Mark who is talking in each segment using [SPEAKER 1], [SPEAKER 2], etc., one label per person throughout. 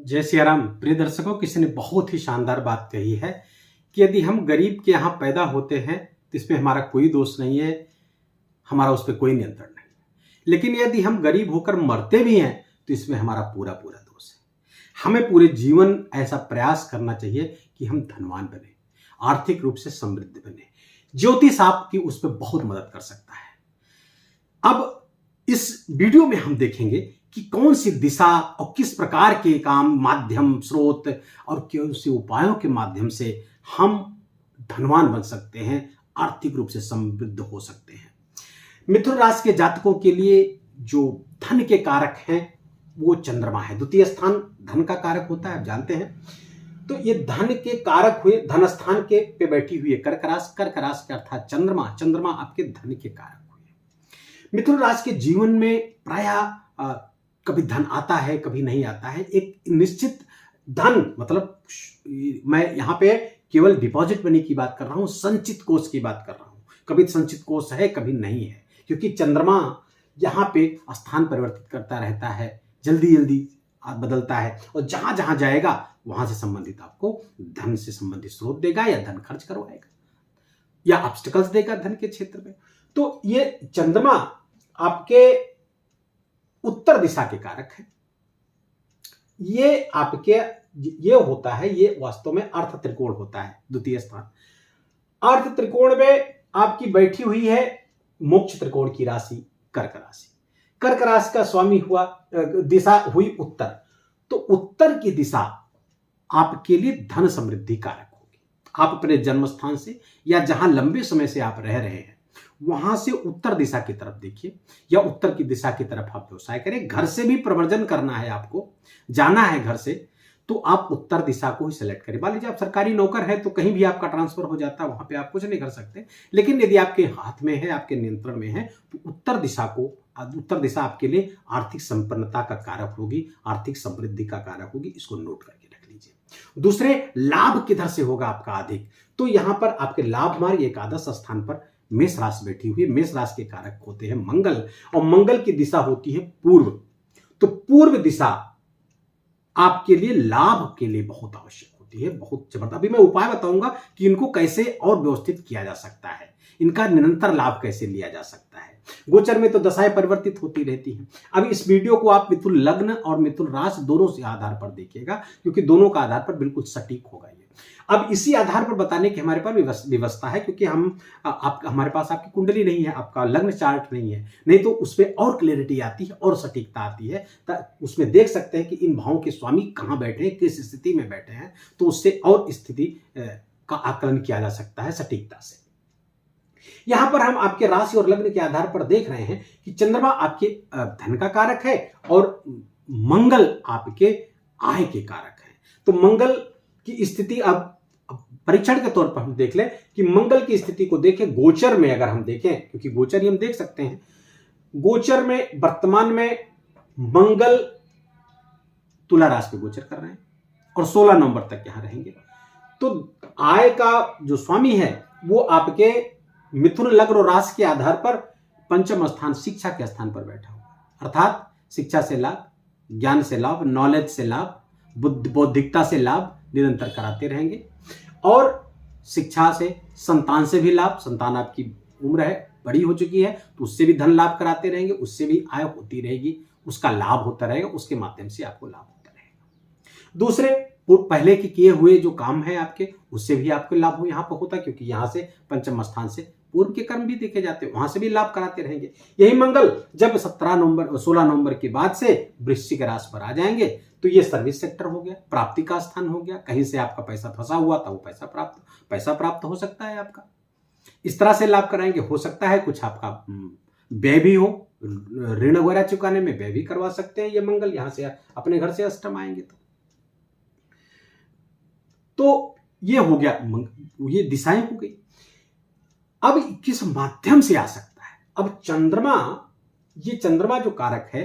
[SPEAKER 1] जय सिया राम। प्रिय दर्शकों, किसी ने बहुत ही शानदार बात कही है कि यदि हम गरीब के यहाँ पैदा होते हैं तो इसमें हमारा कोई दोष नहीं है, हमारा उस पर कोई नियंत्रण नहीं है। लेकिन यदि हम गरीब होकर मरते भी हैं तो इसमें हमारा पूरा पूरा दोष है। हमें पूरे जीवन ऐसा प्रयास करना चाहिए कि हम धनवान बने, आर्थिक रूप से समृद्ध बने। ज्योतिष आपकी उस पर बहुत मदद कर सकता है। अब इस वीडियो में हम देखेंगे कि कौन सी दिशा और किस प्रकार के काम, माध्यम, स्रोत और कौन से उपायों के माध्यम से हम धनवान बन सकते हैं, आर्थिक रूप से समृद्ध हो सकते हैं। मिथुन राशि के जातकों के लिए जो धन के कारक हैं वो चंद्रमा है। द्वितीय स्थान धन का कारक होता है, आप जानते हैं। तो ये धन के कारक हुए, धन स्थान के पे बैठी हुई है कर्क राशि का अर्थात चंद्रमा आपके धन के कारक हुए। मिथुन राशि के जीवन में प्रायः कभी धन आता है, कभी नहीं आता है। एक निश्चित धन, मतलब मैं यहाँ पे केवल डिपॉजिट मनी की बात कर रहा हूँ, संचित कोष की बात कर रहा हूँ। कभी संचित कोष है, कभी नहीं है, क्योंकि चंद्रमा यहाँ पे स्थान परिवर्तित करता रहता है, जल्दी जल्दी बदलता है, और जहां जहां जाएगा वहां से संबंधित आपको धन से संबंधित स्रोत देगा या धन खर्च करवाएगा या ऑब्स्टिकल्स देगा धन के क्षेत्र में। तो ये चंद्रमा आपके उत्तर दिशा के कारक है। ये आपके ये होता है, ये वास्तव में अर्थ त्रिकोण होता है। द्वितीय स्थान अर्थ त्रिकोण में आपकी बैठी हुई है मोक्ष त्रिकोण की राशि कर्क राशि। कर्क राशि का स्वामी हुआ, दिशा हुई उत्तर। तो उत्तर की दिशा आपके लिए धन समृद्धि कारक होगी। आप अपने जन्म स्थान से या जहां लंबे समय से आप रह रहे हैं वहां से उत्तर दिशा की तरफ देखिए, या उत्तर की दिशा की तरफ आप व्यवसाय करें। घर से भी प्रवर्जन करना है, आपको जाना है घर से, तो आप उत्तर दिशा को ही सिलेक्ट करें। मान लीजिए आप सरकारी नौकर है तो कहीं भी आपका ट्रांसफर हो जाता है, वहां पे आप कुछ नहीं कर सकते। लेकिन यदि आपके हाथ में है, आपके नियंत्रण में है, तो उत्तर दिशा आपके लिए आर्थिक संपन्नता का कारक होगी, आर्थिक समृद्धि का कारक होगी। इसको नोट करके रख लीजिए। दूसरे, लाभ किधर से होगा आपका अधिक? तो यहां पर आपके लाभ मार्ग एकादश स्थान पर मेष राशि बैठी हुई है। मेष राशि के कारक होते हैं मंगल, और मंगल की दिशा होती है पूर्व। तो पूर्व दिशा आपके लिए लाभ के लिए बहुत आवश्यक होती है, बहुत जबरदस्त। अभी मैं उपाय बताऊंगा कि इनको कैसे और व्यवस्थित किया जा सकता है, इनका निरंतर लाभ कैसे लिया जा सकता है। गोचर में तो दशाएं परिवर्तित होती रहती हैं। अब इस वीडियो को आप मिथुन लग्न और मिथुन राशि दोनों से आधार पर देखिएगा, क्योंकि दोनों का आधार पर बिल्कुल सटीक होगा ये। अब इसी आधार पर बताने की हमारे पास व्यवस्था है, क्योंकि हमारे पास आपकी कुंडली नहीं है, आपका लग्न चार्ट नहीं है, नहीं तो उसमें और क्लैरिटी आती है और सटीकता आती है। उसमें देख सकते हैं कि इन भावों के स्वामी कहाँ बैठे हैं, किस स्थिति में बैठे हैं, तो उससे और स्थिति का आकलन किया जा सकता है सटीकता से। यहां पर हम आपके राशि और लग्न के आधार पर देख रहे हैं कि चंद्रमा आपके धन का कारक है और मंगल आपके आय के कारक है। तो मंगल की स्थिति अब परीक्षण के तौर पर हम देख लें कि मंगल की स्थिति को देखें गोचर में। अगर हम देखें, क्योंकि गोचर ही हम देख सकते हैं, गोचर में वर्तमान में मंगल तुला राशि में गोचर कर रहे हैं और 16 नवंबर तक यहां रहेंगे। तो आय का जो स्वामी है वो आपके मिथुन लग्न और राशि के आधार पर पंचम स्थान शिक्षा के स्थान पर बैठा हुआ, अर्थात शिक्षा से लाभ, ज्ञान से लाभ, नॉलेज से लाभ, बौद्धिकता से लाभ निरंतर कराते रहेंगे। और शिक्षा से, संतान से भी लाभ, संतान आपकी उम्र है, बड़ी हो चुकी है, तो उससे भी धन लाभ कराते रहेंगे, उससे भी आय होती रहेगी, उसका लाभ होता रहेगा, उसके माध्यम से आपको लाभ होता रहेगा। दूसरे, पहले के किए हुए जो काम है आपके, उससे भी आपको लाभ हो यहाँ पर होता है, क्योंकि यहाँ से पंचम स्थान से पूर्व के कर्म भी देखे जाते हैं, वहां से भी लाभ कराते रहेंगे। यही मंगल जब 16 नवंबर के बाद से वृश्चिक राशि पर आ जाएंगे तो ये सर्विस सेक्टर हो गया, प्राप्ति का स्थान हो गया। कहीं से आपका पैसा फंसा हुआ था, वो पैसा प्राप्त हो सकता है आपका, इस तरह से लाभ कराएंगे। हो सकता है कुछ आपका व्यय भी हो, ऋण वगैरह चुकाने में व्यय भी करवा सकते हैं ये मंगल, यहां से अपने घर से अष्टम आएंगे तो ये हो गया, ये दिशाएं हो गई। अब किस माध्यम से आ सकता है? अब चंद्रमा जो कारक है,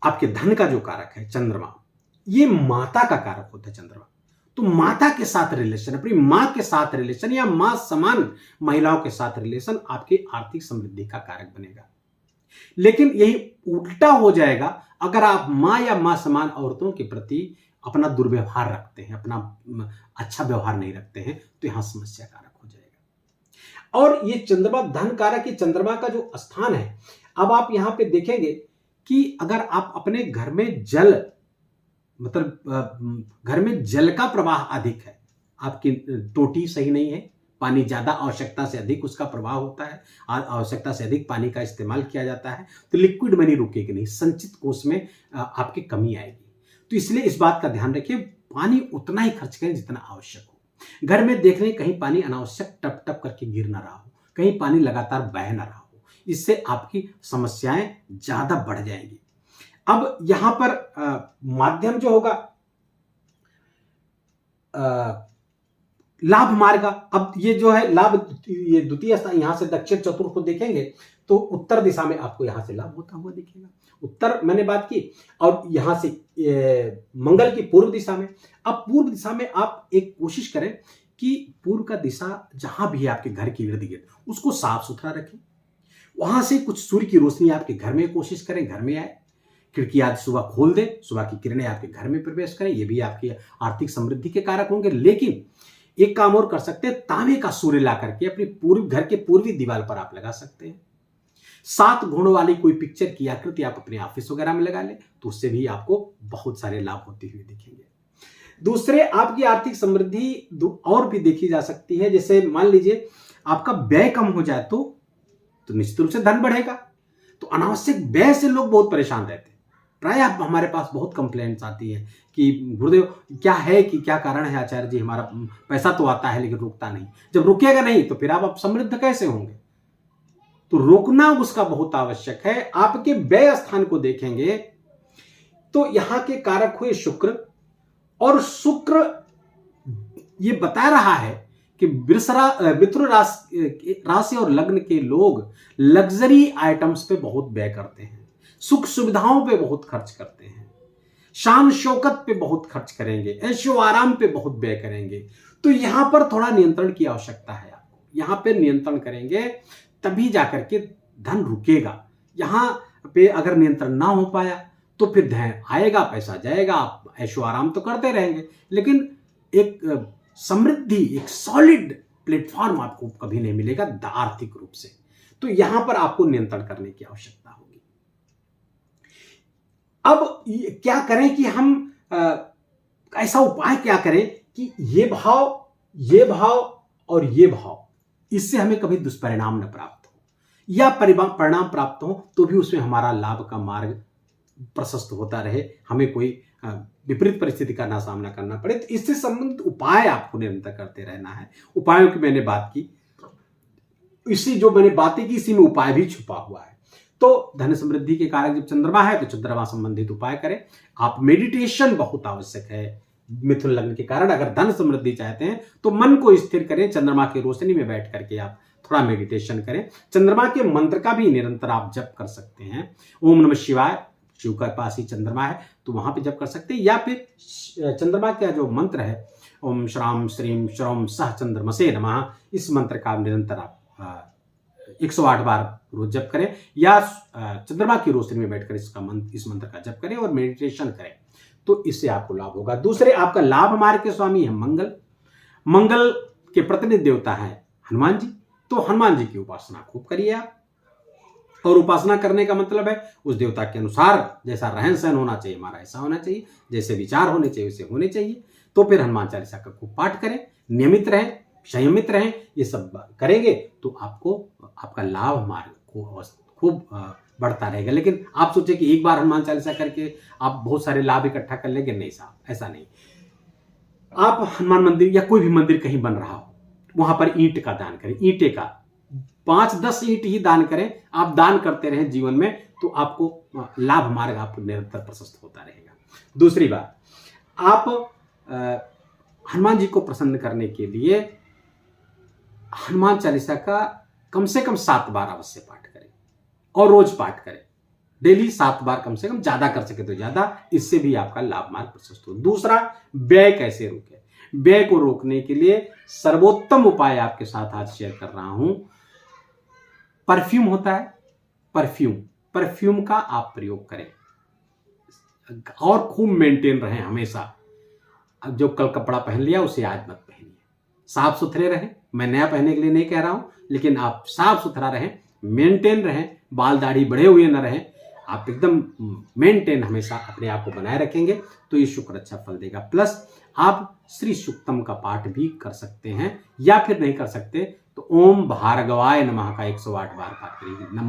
[SPEAKER 1] आपके धन का जो कारक है चंद्रमा, ये माता का कारक होता है चंद्रमा। तो माता के साथ रिलेशन, अपनी मां के साथ रिलेशन या मां समान महिलाओं के साथ रिलेशन आपकी आर्थिक समृद्धि का कारक बनेगा। लेकिन यही उल्टा हो जाएगा अगर आप माँ या माँ समान औरतों के प्रति अपना दुर्व्यवहार रखते हैं, अपना अच्छा व्यवहार नहीं रखते हैं, तो यहां समस्या कारक हो जाएगा। और ये चंद्रमा धन कारक, ये चंद्रमा का जो स्थान है, अब आप यहां पे देखेंगे कि अगर आप अपने घर में जल, मतलब घर में जल का प्रवाह अधिक है, आपकी टोटी सही नहीं है, पानी ज्यादा आवश्यकता से अधिक उसका प्रवाह होता है, आवश्यकता से अधिक पानी का इस्तेमाल किया जाता है, तो लिक्विड मनी रुकेगी नहीं, संचित कोष में आपकी कमी आएगी। तो इसलिए इस बात का ध्यान रखिए, पानी उतना ही खर्च करें जितना आवश्यक हो। घर में देख लें कहीं पानी अनावश्यक टप टप करके गिर ना रहा हो, कहीं पानी लगातार बह ना रहा हो, इससे आपकी समस्याएं ज्यादा बढ़ जाएंगी। अब यहां पर माध्यम जो होगा लाभ मार्ग, अब ये जो है लाभ, ये द्वितीय स्थान, यहां से दक्षिण चतुर्थ को देखेंगे तो उत्तर दिशा में आपको यहां से लाभ होता हुआ दिखेगा। उत्तर मैंने बात की, और यहां से मंगल की पूर्व दिशा में। अब पूर्व दिशा में आप एक कोशिश करें कि पूर्व का दिशा जहां भी है आपके घर के इर्द गिर्द, उसको साफ सुथरा रखें। वहां से कुछ सूर्य की रोशनी आपके घर में कोशिश करें, घर में आए, खिड़की आज सुबह खोल दें, सुबह की किरणें आपके घर में प्रवेश करें, ये भी आपकी आर्थिक समृद्धि के कारक होंगे। लेकिन एक काम और कर सकते हैं, तांबे का सूर्य ला करके अपनी पूर्व घर के पूर्वी दीवार पर आप लगा सकते हैं। 7 घोड़ों वाली कोई पिक्चर की आकृति आप अपने ऑफिस वगैरह में लगा लें, तो उससे भी आपको बहुत सारे लाभ होते हुए दिखेंगे। दूसरे, आपकी आर्थिक समृद्धि और भी देखी जा सकती है। जैसे मान लीजिए आपका व्यय कम हो जाए तो निश्चित रूप से धन बढ़ेगा। तो अनावश्यक व्यय से लोग बहुत परेशान रहते हैं। प्राय हमारे पास बहुत कंप्लेंट्स आती है कि गुरुदेव क्या है, कि क्या कारण है आचार्य जी, हमारा पैसा तो आता है लेकिन रुकता नहीं। जब रुकेगा नहीं तो फिर आप समृद्ध कैसे होंगे? तो रोकना उसका बहुत आवश्यक है। आपके व्यय स्थान को देखेंगे तो यहां के कारक हुए शुक्र, और शुक्र ये बता रहा है कि मिथुन राशि और लग्न के लोग लग्जरी आइटम्स पे बहुत व्यय करते हैं, सुख सुविधाओं पे बहुत खर्च करते हैं, शान शौकत पे बहुत खर्च करेंगे, ऐशो आराम पे बहुत व्यय करेंगे। तो यहां पर थोड़ा नियंत्रण की आवश्यकता है आपको। यहां पे नियंत्रण करेंगे तभी जाकर के धन रुकेगा। यहां पे अगर नियंत्रण ना हो पाया तो फिर धन आएगा, पैसा जाएगा, आप ऐशो आराम तो करते रहेंगे, लेकिन एक समृद्धि, एक सॉलिड प्लेटफॉर्म आपको कभी नहीं मिलेगा आर्थिक रूप से। तो यहां पर आपको नियंत्रण करने की आवश्यकता होगी। अब क्या करें कि हम ऐसा उपाय क्या करें कि ये भाव और ये भाव, इससे हमें कभी दुष्परिणाम न प्राप्त हो, या परिणाम प्राप्त हो तो भी उसमें हमारा लाभ का मार्ग प्रशस्त होता रहे, हमें कोई विपरीत परिस्थिति का ना सामना करना पड़े। तो इससे संबंधित उपाय आपको निरंतर करते रहना है। उपायों की मैंने बात की, इसी जो मैंने बातें की इसी में उपाय भी छुपा हुआ है। तो धन समृद्धि के कारक जब चंद्रमा है तो चंद्रमा संबंधित उपाय करें। आप मेडिटेशन बहुत आवश्यक है मिथुन लग्न के कारण। अगर धन समृद्धि चाहते हैं तो मन को स्थिर करें, चंद्रमा की रोशनी में बैठ करके आप थोड़ा मेडिटेशन करें। चंद्रमा के मंत्र का भी निरंतर आप जप कर सकते हैं। ओम नमः शिवाय, शिव के पास ही चंद्रमा है तो वहां पे जप कर सकते हैं, या फिर चंद्रमा का जो मंत्र है ओम श्राम श्रीम श्रौम सह चंद्रमसे नमः, इस मंत्र का निरंतर आप 108 बार रोज जप करें, या चंद्रमा की रोशनी में बैठकर इस मंत्र का जप करें और मेडिटेशन करें, तो इससे आपको लाभ होगा। दूसरे, आपका लाभ मार्ग के स्वामी है मंगल। मंगल के प्रतिनिधि देवता है हनुमान जी, तो हनुमान जी की उपासना खूब करिए आप। और उपासना करने का मतलब है उस देवता के अनुसार जैसा रहन सहन होना चाहिए हमारा ऐसा होना चाहिए, जैसे विचार होने चाहिए वैसे होने चाहिए। तो फिर हनुमान चालीसा का खूब पाठ करें, नियमित रहें, संयमित रहें। ये सब करेंगे तो आपको आपका लाभ मार्ग खूब बढ़ता रहेगा। लेकिन आप सोचे कि एक बार हनुमान चालीसा करके आप बहुत सारे लाभ इकट्ठा कर लेंगे, नहीं साहब, ऐसा नहीं। आप हनुमान मंदिर या कोई भी मंदिर कहीं बन रहा हो वहां पर ईंट का दान करें, ईंटे का 5-10 ईंट ही दान करें। आप दान करते रहें जीवन में तो आपको लाभ मार्ग आपको निरंतर प्रशस्त होता रहेगा। दूसरी बात, आप हनुमान जी को प्रसन्न करने के लिए हनुमान चालीसा का कम से कम 7 बार अवश्य पाठ करें, और रोज पाठ करें, डेली 7 बार कम से कम, ज्यादा कर सके तो ज्यादा, इससे भी आपका लाभ मार्ग प्रशस्त हो। दूसरा, व्यय कैसे रोके? व्यय को रोकने के लिए सर्वोत्तम उपाय आपके साथ आज शेयर कर रहा हूं। परफ्यूम होता है, परफ्यूम का आप प्रयोग करें। और खूब मेंटेन रहें हमेशा। अब जो कल कपड़ा पहन लिया उसे आज मत पहनिए। साफ सुथरे रहें, मैं नया पहनने के लिए नहीं कह रहा हूँ, लेकिन आप साफ सुथरा रहें, मेंटेन रहें, बाल दाढ़ी बढ़े हुए न रहें, आप एकदम मेंटेन हमेशा अपने आप को बनाए रखेंगे तो ये शुक्र अच्छा फल देगा। प्लस आप श्री सूक्तम का पाठ भी कर सकते हैं, या फिर नहीं कर सकते तो ओम भार्गवाय नमः का 108 बार पाठ करिए।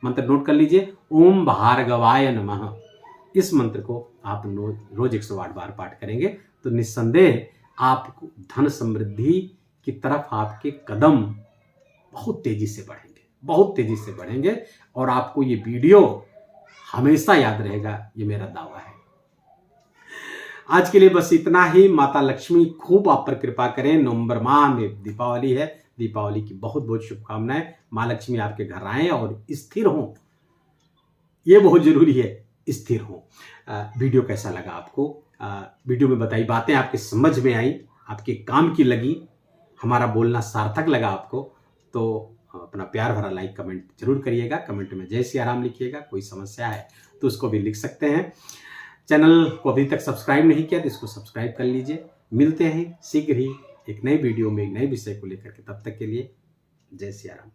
[SPEAKER 1] मंत्र नोट कर लीजिए, ओम भार्गवाय नमः। इस मंत्र को आप रोज 108 बार पाठ करेंगे तो निस्संदेह आपको धन समृद्धि की तरफ आपके कदम बहुत तेजी से बढ़ेंगे, बहुत तेजी से बढ़ेंगे, और आपको ये वीडियो हमेशा याद रहेगा, ये मेरा दावा है। आज के लिए बस इतना ही। माता लक्ष्मी खूब आप पर कृपा करें। नवंबर माह में दीपावली है, दीपावली की बहुत बहुत शुभकामनाएं। माँ लक्ष्मी आपके घर आए और स्थिर हों, ये बहुत जरूरी है, स्थिर हों। वीडियो कैसा लगा आपको? वीडियो में बताई बातें आपके समझ में आई, आपके काम की लगी, हमारा बोलना सार्थक लगा आपको, तो अपना प्यार भरा लाइक कमेंट जरूर करिएगा। कमेंट में जय सिया राम लिखिएगा। कोई समस्या है तो उसको भी लिख सकते हैं। चैनल को अभी तक सब्सक्राइब नहीं किया तो इसको सब्सक्राइब कर लीजिए। मिलते हैं शीघ्र ही एक नई वीडियो में एक नए विषय को लेकर के। तब तक के लिए जय सिया राम।